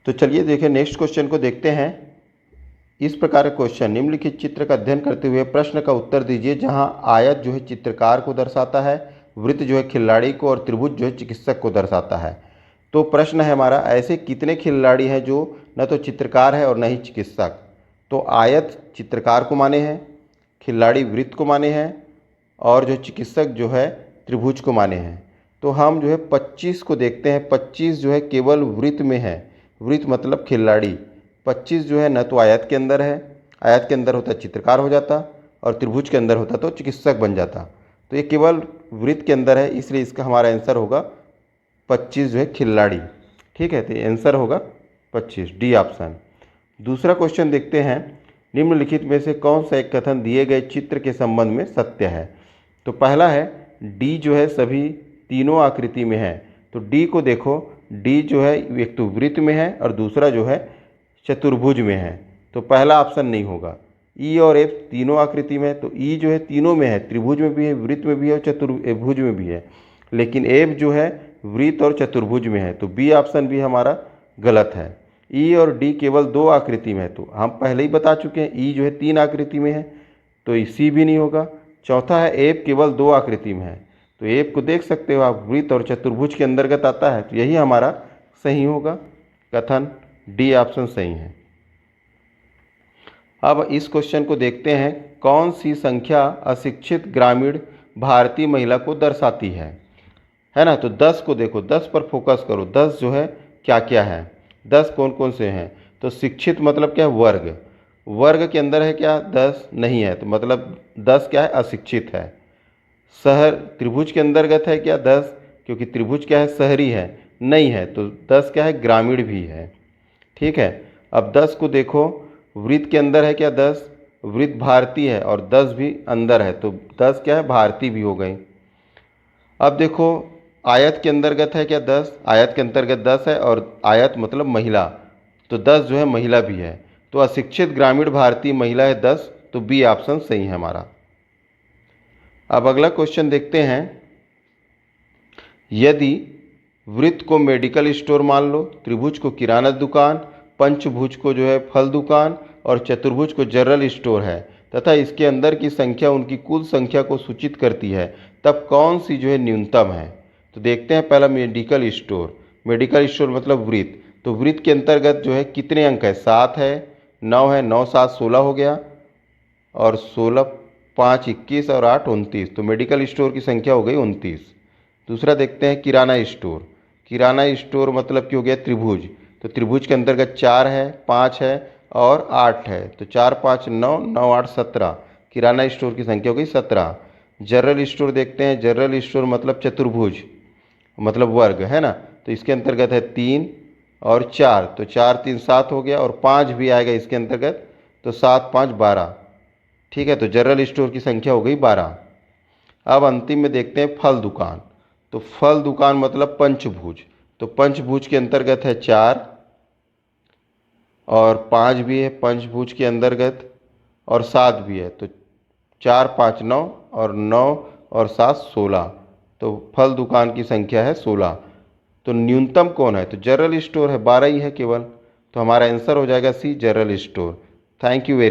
तो चलिए देखिए नेक्स्ट क्वेश्चन को देखते हैं। इस प्रकार का क्वेश्चन, निम्नलिखित चित्र का अध्ययन करते हुए प्रश्न का उत्तर दीजिए, जहां आयत जो है चित्रकार को दर्शाता है, वृत्त जो है खिलाड़ी को और त्रिभुज जो है चिकित्सक को दर्शाता है। तो प्रश्न है हमारा, ऐसे कितने खिलाड़ी हैं जो न तो चित्रकार है और न ही चिकित्सक। तो आयत चित्रकार को माने हैं, खिलाड़ी वृत्त को माने हैं और जो चिकित्सक जो है त्रिभुज को माने हैं। तो हम जो है 25 को देखते हैं। 25 जो है केवल वृत्त में है, वृत्त मतलब खिलाड़ी। 25 जो है न तो आयत के अंदर है, आयत के अंदर होता चित्रकार हो जाता और त्रिभुज के अंदर होता तो चिकित्सक बन जाता। तो ये केवल वृत्त के अंदर है, इसलिए इसका हमारा आंसर होगा 25 जो है खिलाड़ी। ठीक है, तो आंसर होगा 25, डी ऑप्शन। दूसरा क्वेश्चन देखते हैं, निम्नलिखित में से कौन सा एक कथन दिए गए चित्र के संबंध में सत्य है। तो पहला है डी जो है सभी तीनों आकृति में है। तो डी को देखो, डी जो है एक तो वृत्त में है और दूसरा जो है चतुर्भुज में है। तो पहला ऑप्शन नहीं होगा। ई और एफ तीनों आकृति में है, तो ई जो है तीनों में है, त्रिभुज में भी है, वृत्त में भी है और चतुर्भुज में भी है। लेकिन एफ जो है वृत्त और चतुर्भुज में है, तो बी ऑप्शन भी हमारा गलत है। ई और डी केवल दो आकृति में है, तो हम पहले ही बता चुके हैं ई जो है तीन आकृति में है, तो सी भी नहीं होगा। चौथा है एफ केवल दो आकृति में है, तो एफ को देख सकते हो आप, वृत्त और चतुर्भुज के अंतर्गत आता है, तो यही हमारा सही होगा कथन, डी ऑप्शन सही है। अब इस क्वेश्चन को देखते हैं, कौन सी संख्या अशिक्षित ग्रामीण भारतीय महिला को दर्शाती है ना। तो 10 को देखो, 10 पर फोकस करो। 10 जो है क्या क्या है, 10 कौन कौन से हैं। तो शिक्षित मतलब क्या है, वर्ग, वर्ग के अंदर है क्या 10 नहीं है, तो मतलब 10 क्या है अशिक्षित है। शहर त्रिभुज के अंतर्गत है क्या 10, क्योंकि त्रिभुज क्या है शहरी है, नहीं है, तो 10 क्या है ग्रामीण भी है। ठीक है, अब 10 को देखो, वृत्त के अंदर है क्या 10, वृत्त भारतीय है और 10 भी अंदर है, तो 10 क्या है भारतीय भी हो गई। अब देखो आयत के अंतर्गत है क्या 10, आयत के अंतर्गत 10 है और आयत मतलब महिला, तो 10 जो है महिला भी है, तो अशिक्षित ग्रामीण भारतीय महिला है 10, तो बी ऑप्शन सही है हमारा। अब अगला क्वेश्चन देखते हैं, यदि वृत्त को मेडिकल स्टोर मान लो, त्रिभुज को किराना दुकान, पंचभुज को जो है फल दुकान और चतुर्भुज को जनरल स्टोर है, तथा इसके अंदर की संख्या उनकी कुल संख्या को सूचित करती है, तब कौन सी जो है न्यूनतम है। तो देखते हैं पहला मेडिकल स्टोर, मेडिकल स्टोर मतलब वृत्त, तो वृत्त के अंतर्गत जो है कितने अंक है, 7 है, 9 है, 9 7 16 हो गया और 16 5 21 और 8 29, तो मेडिकल स्टोर की संख्या हो गई 29। दूसरा देखते हैं किराना स्टोर, किराना स्टोर मतलब कि हो गया त्रिभुज, तो त्रिभुज के अंतर्गत 4 है, 5 है और 8 है, तो 4 5 9 9 8 17, किराना स्टोर की संख्या हो गई 17। जनरल स्टोर देखते हैं, जनरल स्टोर मतलब चतुर्भुज मतलब वर्ग है ना, तो इसके अंतर्गत है 3 और 4, तो 4 3 7 हो गया और 5 भी आएगा इसके अंतर्गत, तो 7 5 12। ठीक है, तो जनरल स्टोर की संख्या हो गई 12। अब अंतिम में देखते हैं फल दुकान, तो फल दुकान मतलब पंचभुज, तो पंचभुज के अंतर्गत है 4 और 5 भी है पंचभुज के अंतर्गत और 7 भी है, तो 4 5 9 और 9 और 7 16, तो फल दुकान की संख्या है 16। तो न्यूनतम कौन है, तो जनरल स्टोर है, 12 ही है केवल, तो हमारा आंसर हो जाएगा C general store. Thank you very